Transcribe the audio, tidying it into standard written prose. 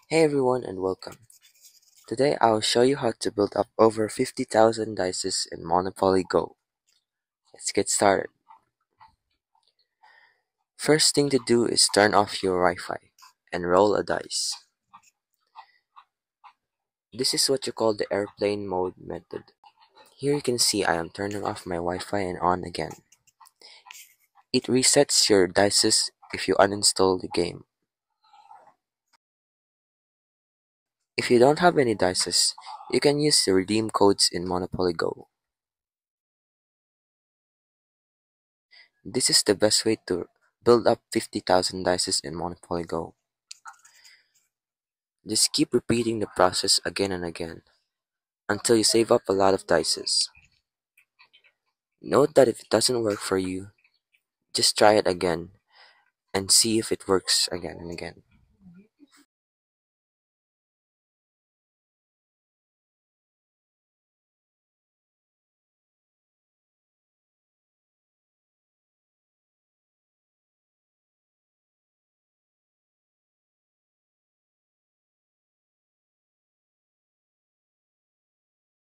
Hey everyone and welcome. Today I'll show you how to build up over 50,000 dice in Monopoly Go. Let's get started. First thing to do is turn off your Wi-Fi and roll a dice. This is what you call the airplane mode method. Here you can see I am turning off my Wi-Fi and on again. It resets your dice if you uninstall the game. If you don't have any dice, you can use the redeem codes in Monopoly Go. This is the best way to build up 50,000 dice in Monopoly Go. Just keep repeating the process again and again until you save up a lot of dice. Note that if it doesn't work for you, just try it again and see if it works again and again.